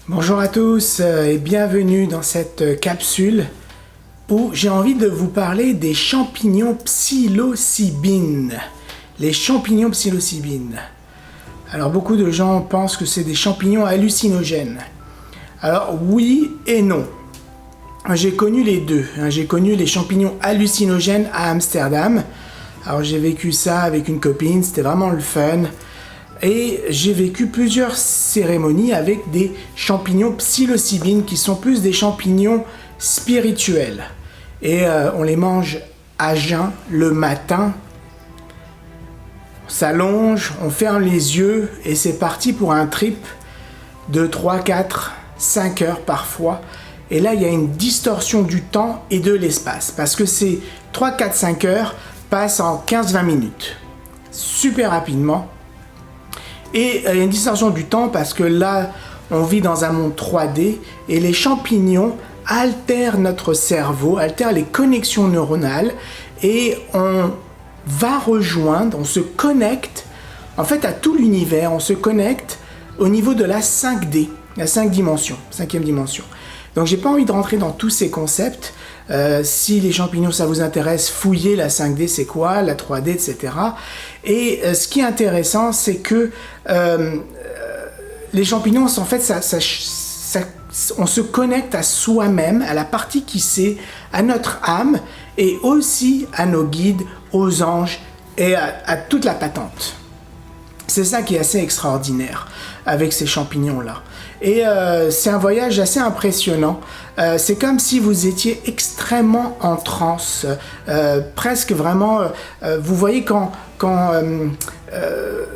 Bonjour à tous et bienvenue dans cette capsule où j'ai envie de vous parler des champignons psilocybine. Les champignons psilocybine. Alors beaucoup de gens pensent que c'est des champignons hallucinogènes. Alors oui et non. J'ai connu les deux. J'ai connu les champignons hallucinogènes à Amsterdam. Alors j'ai vécu ça avec une copine, c'était vraiment le fun. Et j'ai vécu plusieurs cérémonies avec des champignons psilocybine qui sont plus des champignons spirituels. Et on les mange à jeun le matin. On s'allonge, on ferme les yeux et c'est parti pour un trip de 3, 4, 5 heures parfois. Et là, il y a une distorsion du temps et de l'espace parce que ces 3, 4, 5 heures passent en 15-20 minutes. Super rapidement. Et il y a une distorsion du temps parce que là, on vit dans un monde 3D et les champignons altèrent notre cerveau, altèrent les connexions neuronales et on va rejoindre, on se connecte en fait à tout l'univers, on se connecte au niveau de la 5D, la 5 dimensions, 5e dimension. Donc j'ai pas envie de rentrer dans tous ces concepts. Si les champignons ça vous intéresse, fouillez la 5D c'est quoi, la 3D, etc. Et ce qui est intéressant, c'est que les champignons, en fait, on se connecte à soi-même, à la partie qui sait, à notre âme et aussi à nos guides, aux anges et à toute la patente. C'est ça qui est assez extraordinaire avec ces champignons-là. Et c'est un voyage assez impressionnant. C'est comme si vous étiez extrêmement en transe, presque vraiment, vous voyez quand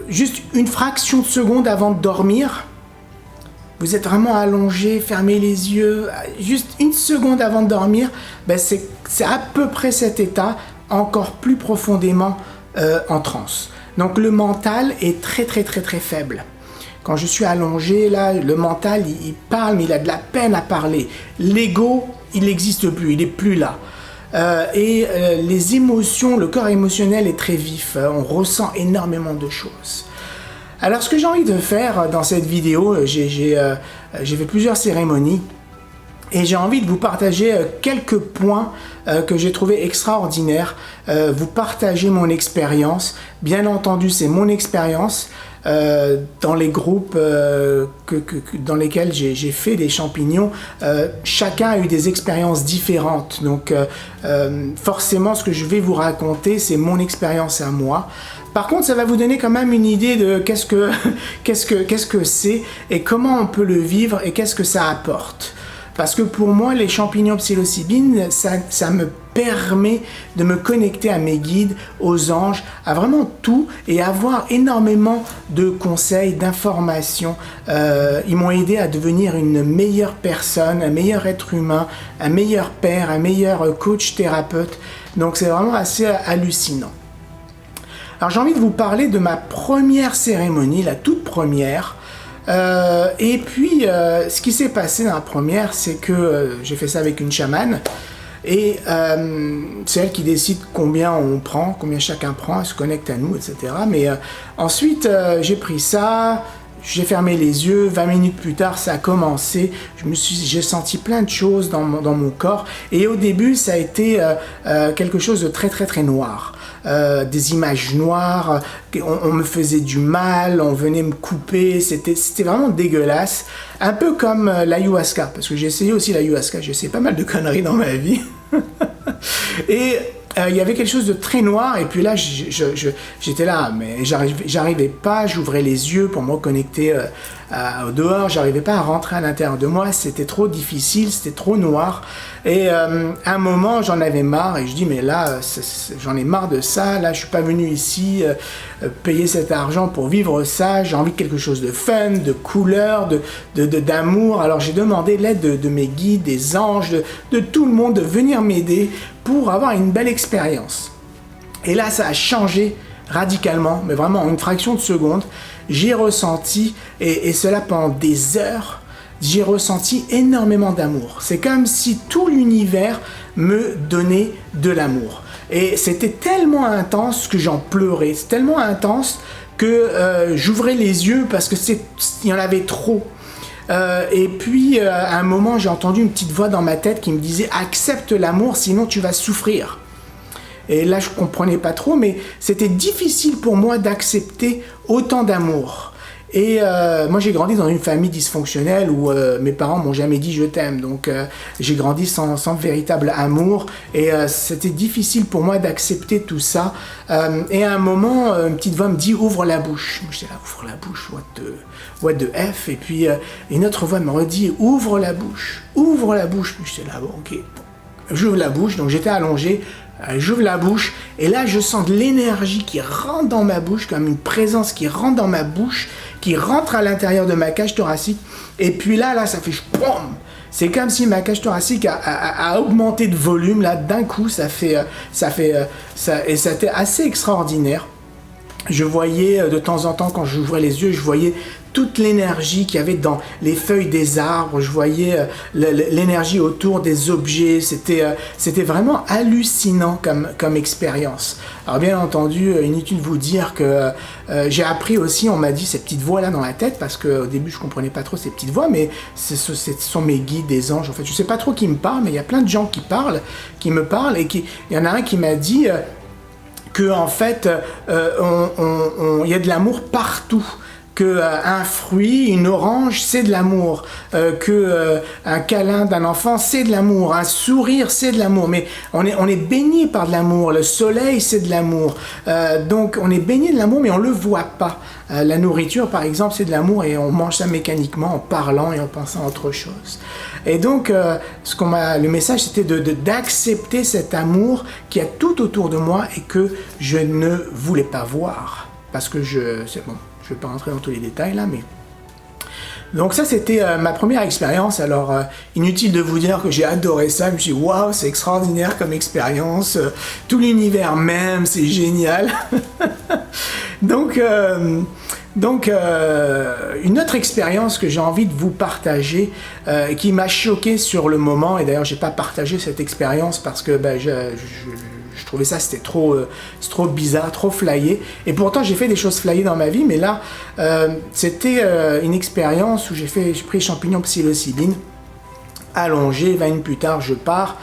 juste une fraction de seconde avant de dormir, vous êtes vraiment allongé, fermez les yeux, juste une seconde avant de dormir, ben c'est à peu près cet état, encore plus profondément en transe. Donc le mental est très faible. Quand je suis allongé, là, le mental, il parle, mais il a de la peine à parler. L'ego, il n'existe plus, il n'est plus là. Les émotions, le corps émotionnel est très vif. On ressent énormément de choses. Alors, ce que j'ai envie de faire dans cette vidéo, j'ai fait plusieurs cérémonies. Et j'ai envie de vous partager quelques points que j'ai trouvé extraordinaires. Vous partager mon expérience. Bien entendu, c'est mon expérience. Dans les groupes dans lesquels j'ai fait des champignons, chacun a eu des expériences différentes. Donc forcément, ce que je vais vous raconter, c'est mon expérience à moi. Par contre, ça va vous donner quand même une idée de qu'est-ce que c'est et comment on peut le vivre et qu'est-ce que ça apporte. Parce que pour moi, les champignons psilocybine, ça me permet de me connecter à mes guides, aux anges, à vraiment tout et avoir énormément de conseils, d'informations. Ils m'ont aidé à devenir une meilleure personne, un meilleur être humain, un meilleur père, un meilleur coach thérapeute. Donc c'est vraiment assez hallucinant. Alors j'ai envie de vous parler de ma première cérémonie, la toute première. Et puis, ce qui s'est passé dans la première, c'est que j'ai fait ça avec une chamane. Et c'est elle qui décide combien on prend, combien chacun prend, elle se connecte à nous, etc. Mais ensuite, j'ai pris ça, j'ai fermé les yeux, 20 minutes plus tard, ça a commencé. J'ai senti plein de choses dans mon corps. Et au début, ça a été quelque chose de très noir. Des images noires, on me faisait du mal, on venait me couper, c'était vraiment dégueulasse. Un peu comme l'ayahuasca, parce que j'ai essayé aussi l'ayahuasca, j'ai essayé pas mal de conneries dans ma vie. Et il y avait quelque chose de très noir, et puis là, j'étais là, mais j'arrivais pas, j'ouvrais les yeux pour me reconnecter au dehors, j'arrivais pas à rentrer à l'intérieur de moi, c'était trop difficile, c'était trop noir. Et à un moment, j'en avais marre, et je dis, mais là, j'en ai marre de ça, là, je suis pas venu ici payer cet argent pour vivre ça, j'ai envie de quelque chose de fun, de couleur, d'amour. Alors j'ai demandé l'aide de mes guides, des anges, de tout le monde de venir m'aider pour avoir une belle expérience. Et là, ça a changé radicalement, mais vraiment en une fraction de seconde. J'ai ressenti, et cela pendant des heures, j'ai ressenti énormément d'amour. C'est comme si tout l'univers me donnait de l'amour. Et c'était tellement intense que j'en pleurais. C'est tellement intense que j'ouvrais les yeux parce que il y en avait trop. Et puis, à un moment, j'ai entendu une petite voix dans ma tête qui me disait « Accepte l'amour, sinon tu vas souffrir ». Et là, je comprenais pas trop, mais c'était difficile pour moi d'accepter autant d'amour. Et moi, j'ai grandi dans une famille dysfonctionnelle où mes parents m'ont jamais dit « je t'aime ». Donc, j'ai grandi sans véritable amour. Et c'était difficile pour moi d'accepter tout ça. Et à un moment, une petite voix me dit « ouvre la bouche ». Moi, j'étais là « ouvre la bouche, what the F ». Et puis, une autre voix me redit « ouvre la bouche, ouvre la bouche ». J'étais là « bon, ok ». J'ouvre la bouche, donc j'étais allongé. J'ouvre la bouche et là je sens de l'énergie qui rentre dans ma bouche, comme une présence qui rentre dans ma bouche, qui rentre à l'intérieur de ma cage thoracique. Et puis là ça fait POM. C'est comme si ma cage thoracique a augmenté de volume là d'un coup. Ça et c'était assez extraordinaire. Je voyais de temps en temps quand j'ouvrais les yeux, je voyais toute l'énergie qu'il y avait dans les feuilles des arbres, je voyais l'énergie autour des objets, c'était vraiment hallucinant comme expérience. Alors bien entendu, inutile de vous dire que j'ai appris aussi, on m'a dit ces petites voix là dans la tête, parce qu'au début je comprenais pas trop ces petites voix, mais ce sont mes guides, des anges, en fait je sais pas trop qui me parlent, mais il y a plein de gens qui me parlent, et il y en a un qui m'a dit que en fait il y a de l'amour partout, que un fruit, une orange, c'est de l'amour, que un câlin d'un enfant, c'est de l'amour, un sourire, c'est de l'amour, mais on est baigné par de l'amour, le soleil, c'est de l'amour, donc on est baigné de l'amour, mais on le voit pas. La nourriture, par exemple, c'est de l'amour et on mange ça mécaniquement en parlant et en pensant à autre chose. Et donc, le message, c'était d'accepter cet amour qui est tout autour de moi et que je ne voulais pas voir, parce que c'est bon. Je ne vais pas rentrer dans tous les détails là, mais... Donc ça, c'était ma première expérience. Alors, inutile de vous dire que j'ai adoré ça. Je me suis dit, waouh, c'est extraordinaire comme expérience. Tout l'univers même, c'est génial. Donc, une autre expérience que j'ai envie de vous partager, qui m'a choqué sur le moment, et d'ailleurs, j'ai pas partagé cette expérience parce que je trouvais ça, c'est trop bizarre, trop flyé. Et pourtant, j'ai fait des choses flyées dans ma vie, mais là, c'était une expérience où j'ai pris champignons psilocybine, allongé, 20 minutes plus tard, je pars.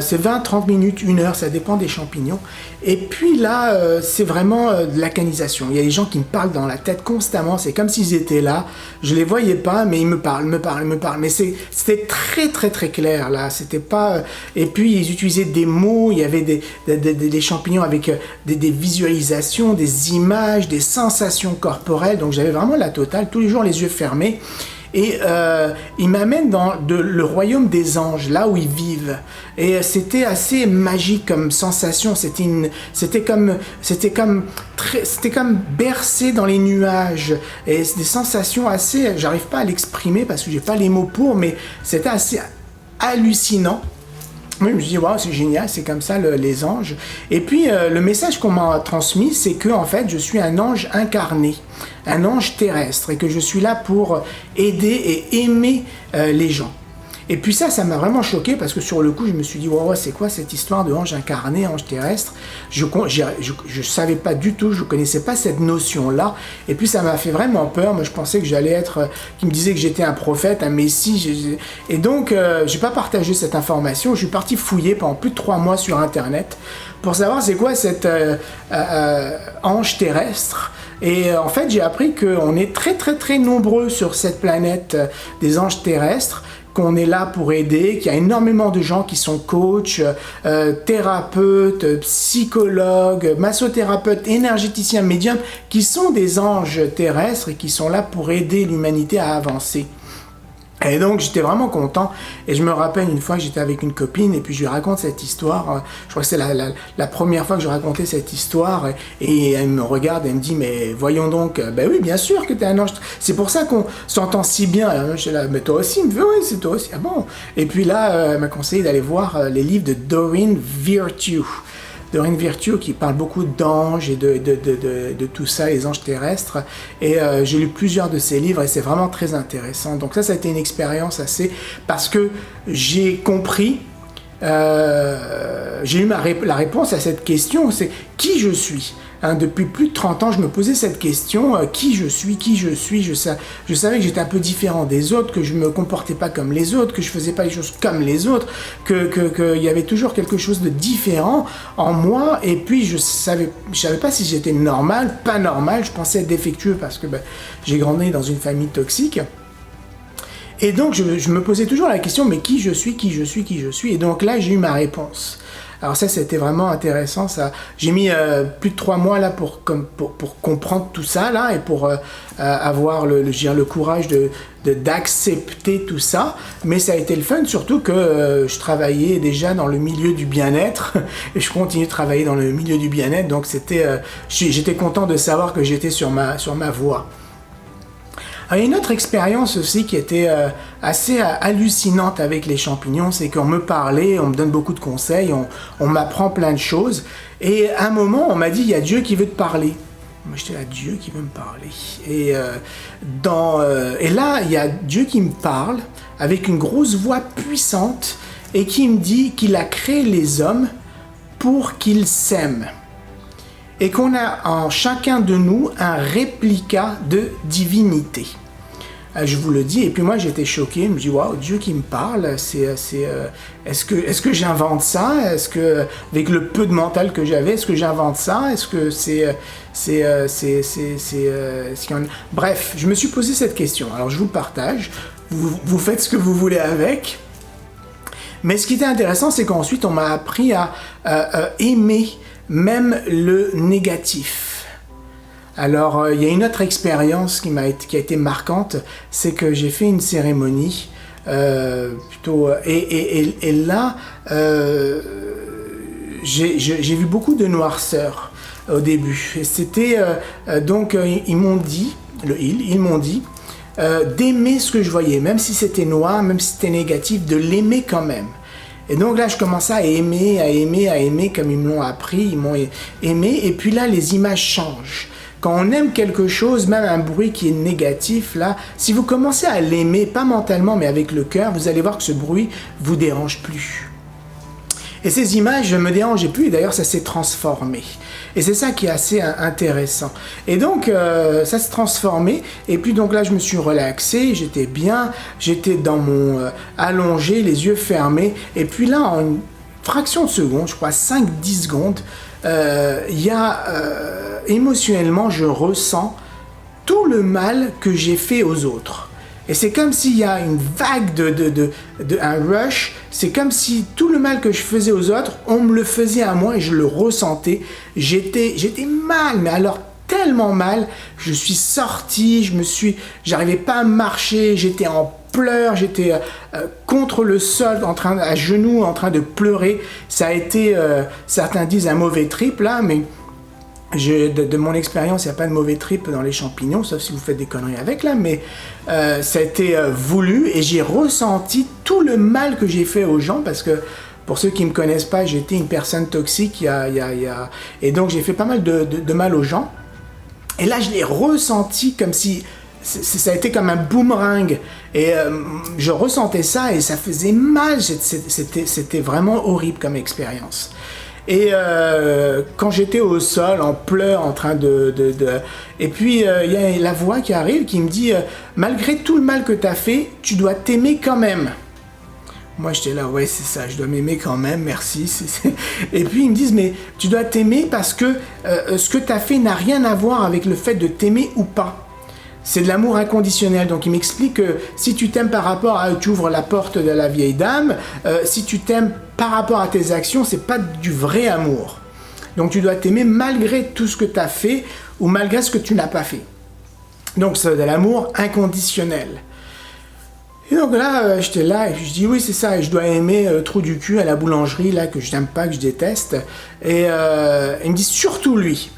C'est 20, 30 minutes, 1 heure, ça dépend des champignons. Et puis là, c'est vraiment de la canalisation. Il y a des gens qui me parlent dans la tête constamment, c'est comme s'ils étaient là. Je les voyais pas, mais ils me parlent. Mais c'était très, très, très clair, là. C'était pas... Et puis, ils utilisaient des mots, il y avait des champignons avec des visualisations, des images, des sensations corporelles. Donc, j'avais vraiment la totale, tous les jours les yeux fermés. Et il m'amène dans le royaume des anges, là où ils vivent. Et c'était assez magique comme sensation. C'était comme bercé dans les nuages. Et c'est des sensations assez... J'arrive pas à l'exprimer parce que j'ai pas les mots pour, mais c'était assez hallucinant. Oui, je me suis dit, wow, c'est génial, c'est comme ça les anges. Et puis, le message qu'on m'a transmis, c'est que en fait, je suis un ange incarné, un ange terrestre, et que je suis là pour aider et aimer les gens. Et puis ça m'a vraiment choqué parce que sur le coup, je me suis dit, wow, c'est quoi cette histoire de ange incarné, ange terrestre? Je savais pas du tout, je connaissais pas cette notion-là. Et puis ça m'a fait vraiment peur. Moi, je pensais que j'allais être, qui me disait que j'étais un prophète, un messie. Et donc, j'ai pas partagé cette information. Je suis parti fouiller pendant plus de 3 mois sur Internet pour savoir c'est quoi cet ange terrestre. Et en fait, j'ai appris qu'on est très, très, très nombreux sur cette planète des anges terrestres, qu'on est là pour aider, qu'il y a énormément de gens qui sont coachs, thérapeutes, psychologues, massothérapeutes, énergéticiens, médiums, qui sont des anges terrestres et qui sont là pour aider l'humanité à avancer. Et donc j'étais vraiment content, et je me rappelle une fois que j'étais avec une copine et puis je lui raconte cette histoire, je crois que c'est la première fois que je racontais cette histoire, et elle me regarde et elle me dit mais voyons donc, ben oui bien sûr que t'es un ange, c'est pour ça qu'on s'entend si bien. Je suis là, mais toi aussi? Il me fait oui c'est toi aussi, ah bon? Et puis là elle m'a conseillé d'aller voir les livres de Doreen Virtue. Doreen Virtue qui parle beaucoup d'anges et de tout ça, les anges terrestres. Et j'ai lu plusieurs de ses livres et c'est vraiment très intéressant. Donc ça a été une expérience assez... Parce que j'ai compris, j'ai eu la réponse à cette question, c'est qui je suis. Depuis plus de 30 ans, je me posais cette question, qui je suis. Je savais que j'étais un peu différent des autres, que je me comportais pas comme les autres, que je faisais pas les choses comme les autres, qu'il y avait toujours quelque chose de différent en moi. Et puis je savais pas si j'étais normal, pas normal. Je pensais être défectueux parce que j'ai grandi dans une famille toxique. Et donc je me posais toujours la question, mais qui je suis. Et donc là, j'ai eu ma réponse. Alors ça, c'était vraiment intéressant. Ça, j'ai mis plus de 3 mois là pour comprendre tout ça là et pour avoir le courage d'accepter tout ça. Mais ça a été le fun, surtout que je travaillais déjà dans le milieu du bien-être et je continue de travailler dans le milieu du bien-être. Donc j'étais content de savoir que j'étais sur ma voie. Alors, il y a une autre expérience aussi qui était assez hallucinante avec les champignons, c'est qu'on me parlait, on me donne beaucoup de conseils, on m'apprend plein de choses. Et à un moment, on m'a dit, il y a Dieu qui veut te parler. Moi, j'étais là, Dieu qui veut me parler. Et là, il y a Dieu qui me parle avec une grosse voix puissante et qui me dit qu'il a créé les hommes pour qu'ils s'aiment. Et qu'on a en chacun de nous un réplica de divinité. Je vous le dis, et puis moi j'étais choqué, je me dis waouh, Dieu qui me parle, est-ce que j'invente ça? Est-ce que, avec le peu de mental que j'avais, est-ce que j'invente ça? Est-ce que Bref, je me suis posé cette question, alors je vous le partage, vous faites ce que vous voulez avec. Mais ce qui était intéressant, c'est qu'ensuite on m'a appris à aimer même le négatif. Alors, il y a une autre expérience qui a été marquante, c'est que j'ai fait une cérémonie, et là, j'ai vu beaucoup de noirceur au début. Et c'était, donc, ils m'ont dit d'aimer ce que je voyais, même si c'était noir, même si c'était négatif, de l'aimer quand même. Et donc là, je commençais à aimer, comme ils me l'ont appris, ils m'ont aimé. Et puis là, les images changent. Quand on aime quelque chose, même un bruit qui est négatif, là, si vous commencez à l'aimer, pas mentalement, mais avec le cœur, vous allez voir que ce bruit vous dérange plus. Et ces images ne me dérangeaient plus, et d'ailleurs, ça s'est transformé. Et c'est ça qui est assez intéressant. Et donc, ça s'est transformé. Et puis, donc là, je me suis relaxé, j'étais bien, j'étais dans mon allongé, les yeux fermés. Et puis là, en une fraction de seconde, je crois 5-10 secondes, émotionnellement, je ressens tout le mal que j'ai fait aux autres. Et c'est comme s'il y a une vague un rush, c'est comme si tout le mal que je faisais aux autres, on me le faisait à moi et je le ressentais. J'étais mal, mais alors tellement mal, je suis sorti, j'arrivais pas à marcher, j'étais en pleurs, j'étais contre le sol, à genoux, en train de pleurer. Ça a été, certains disent un mauvais trip là, mais de mon expérience, il n'y a pas de mauvais trip dans les champignons, sauf si vous faites des conneries avec là, mais ça a été voulu et j'ai ressenti tout le mal que j'ai fait aux gens parce que pour ceux qui ne me connaissent pas, j'étais une personne toxique et donc j'ai fait pas mal de mal aux gens. Et là, je l'ai ressenti comme si ça a été comme un boomerang et je ressentais ça et ça faisait mal, c'était vraiment horrible comme expérience. Et quand j'étais au sol, en pleurs, en train Et puis, il y a la voix qui arrive, qui me dit malgré tout le mal que tu as fait, tu dois t'aimer quand même. Moi, j'étais là, ouais, c'est ça, je dois m'aimer quand même, merci. Et puis, ils me disent, mais tu dois t'aimer parce que ce que tu as fait n'a rien à voir avec le fait de t'aimer ou pas. C'est de l'amour inconditionnel. Donc, il m'explique que si tu t'aimes par rapport à... Tu ouvres la porte de la vieille dame. Si tu t'aimes par rapport à tes actions, c'est pas du vrai amour. Donc, tu dois t'aimer malgré tout ce que tu as fait ou malgré ce que tu n'as pas fait. Donc, c'est de l'amour inconditionnel. Et donc là, j'étais là et je dis oui, c'est ça. Et je dois aimer le trou du cul à la boulangerie, là, que je n'aime pas, que je déteste. Et il me dit surtout lui.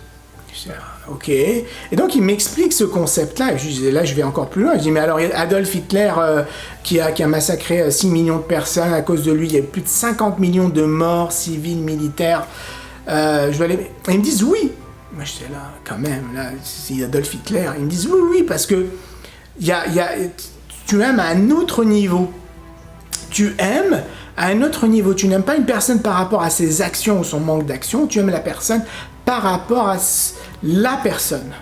Je dis, ok. Et donc, il m'explique ce concept-là. Et je dis, là, je vais encore plus loin. Je dis, mais alors, Adolf Hitler, qui a massacré 6 millions de personnes à cause de lui, il y a plus de 50 millions de morts civiles, militaires. Et ils me disent, oui. Moi, j'étais là, quand même, là, c'est Adolf Hitler. Ils me disent, oui, parce que tu aimes à un autre niveau. Tu aimes à un autre niveau. Tu n'aimes pas une personne par rapport à ses actions ou son manque d'action. Tu aimes la personne par rapport à la personne.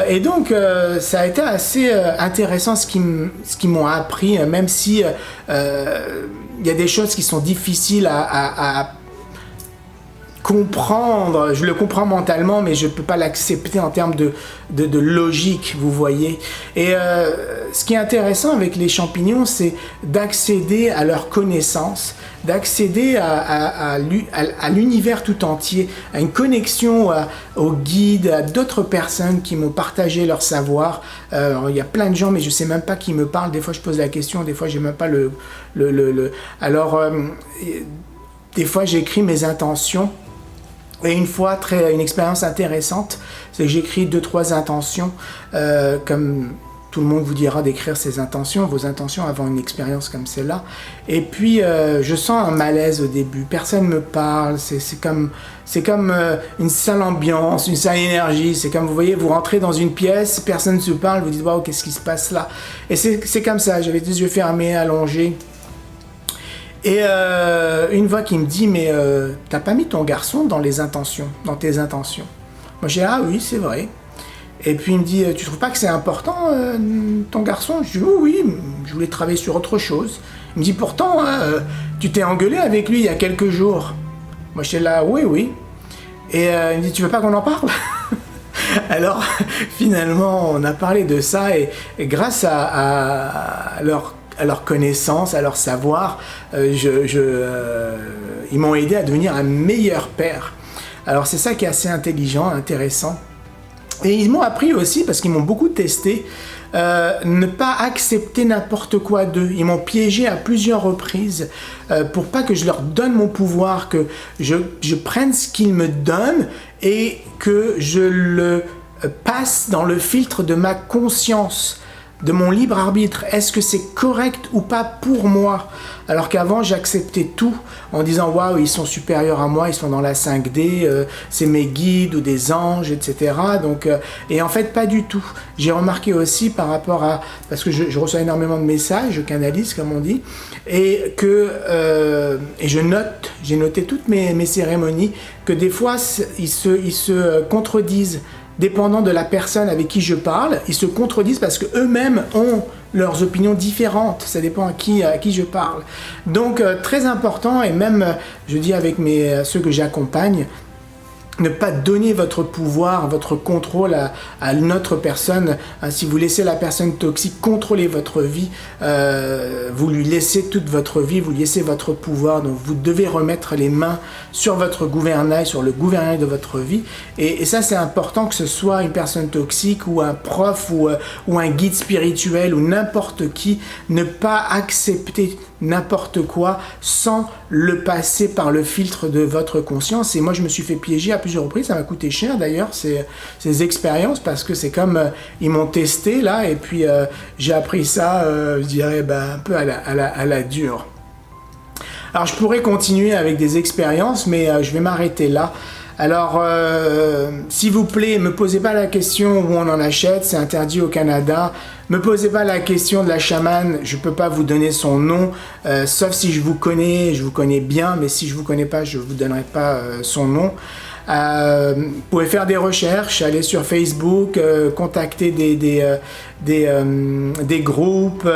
Et donc, ça a été assez intéressant ce qu'ils m'ont appris, même si il y a des choses qui sont difficiles à comprendre. Je le comprends mentalement, mais je ne peux pas l'accepter en termes de logique, vous voyez. Et ce qui est intéressant avec les champignons, c'est d'accéder à leur connaissance, d'accéder à l'univers tout entier, à une connexion aux guides, à d'autres personnes qui m'ont partagé leur savoir. Il y a plein de gens, mais je ne sais même pas qui me parle. Des fois, je pose la question, des fois, je n'ai même pas Alors, des fois, j'écris mes intentions. Et une fois, une expérience intéressante, c'est que j'écris 2-3 intentions, comme tout le monde vous dira d'écrire ses intentions, vos intentions avant une expérience comme celle-là. Et puis, je sens un malaise au début. Personne ne me parle. C'est comme une sale ambiance, une sale énergie. C'est comme, vous voyez, vous rentrez dans une pièce, personne ne se parle, vous dites, waouh, qu'est-ce qui se passe là? Et c'est comme ça. J'avais les yeux fermés, allongés. Et une voix qui me dit, mais t'as pas mis ton garçon dans tes intentions? Moi j'ai dit, ah oui, c'est vrai. Et puis il me dit, tu trouves pas que c'est important, ton garçon? Je dis, oui, je voulais travailler sur autre chose. Il me dit, pourtant, tu t'es engueulé avec lui il y a quelques jours. Moi j'étais là, oui. Et il me dit, tu veux pas qu'on en parle? Alors finalement, on a parlé de ça, et grâce à leur connaissance, à leur savoir, ils m'ont aidé à devenir un meilleur père. Alors c'est ça qui est assez intelligent, intéressant. Et ils m'ont appris aussi, parce qu'ils m'ont beaucoup testé, ne pas accepter n'importe quoi d'eux. Ils m'ont piégé à plusieurs reprises pour pas que je leur donne mon pouvoir, que je prenne ce qu'ils me donnent et que je le passe dans le filtre de ma conscience, de mon libre arbitre. Est-ce que c'est correct ou pas pour moi? Alors qu'avant, j'acceptais tout en disant « Waouh, ils sont supérieurs à moi, ils sont dans la 5D, c'est mes guides ou des anges, etc. » Donc, et en fait, pas du tout. J'ai remarqué aussi par rapport à... Parce que je reçois énormément de messages, je canalise, comme on dit, et je note, j'ai noté toutes mes cérémonies, que des fois, ils se contredisent. Dépendant de la personne avec qui je parle, ils se contredisent parce qu'eux-mêmes ont leurs opinions différentes. Ça dépend à qui je parle. Donc, très important, et même, je dis avec ceux que j'accompagne, ne pas donner votre pouvoir, votre contrôle à une autre personne. Si vous laissez la personne toxique contrôler votre vie, vous lui laissez toute votre vie, vous lui laissez votre pouvoir. Donc vous devez remettre les mains sur votre gouvernail, sur le gouvernail de votre vie. Et ça, c'est important, que ce soit une personne toxique ou un prof ou un guide spirituel ou n'importe qui, ne pas accepter n'importe quoi sans le passer par le filtre de votre conscience. Et moi, je me suis fait piéger à plusieurs reprises. Ça m'a coûté cher d'ailleurs ces expériences, parce que c'est comme ils m'ont testé là, et puis j'ai appris ça, je dirais, un peu à la dure. Alors je pourrais continuer avec des expériences, mais je vais m'arrêter là. Alors, s'il vous plaît, ne me posez pas la question où on en achète, c'est interdit au Canada. Ne me posez pas la question de la chamane, je ne peux pas vous donner son nom, sauf si je vous connais bien, mais si je ne vous connais pas, je ne vous donnerai pas son nom. Vous pouvez faire des recherches, aller sur Facebook, contacter des groupes,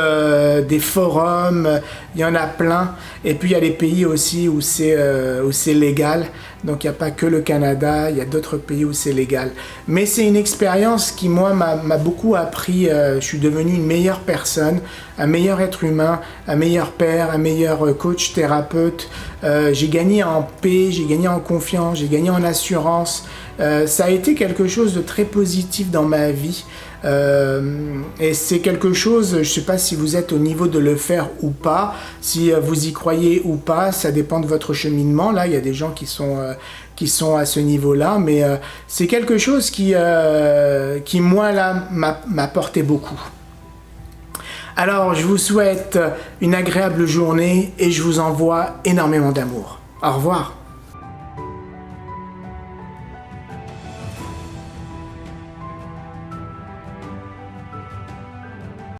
des forums, il y en a plein. Et puis il y a des pays aussi où c'est légal. Donc il n'y a pas que le Canada, il y a d'autres pays où c'est légal. Mais c'est une expérience qui, moi, m'a beaucoup appris. Je suis devenu une meilleure personne, un meilleur être humain, un meilleur père, un meilleur coach, thérapeute. J'ai gagné en paix, j'ai gagné en confiance, j'ai gagné en assurance. Ça a été quelque chose de très positif dans ma vie. Et c'est quelque chose, je ne sais pas si vous êtes au niveau de le faire ou pas, si vous y croyez ou pas, ça dépend de votre cheminement. Là, il y a des gens qui sont à ce niveau-là, mais c'est quelque chose qui moi, là, m'a porté beaucoup. Alors, je vous souhaite une agréable journée et je vous envoie énormément d'amour. Au revoir.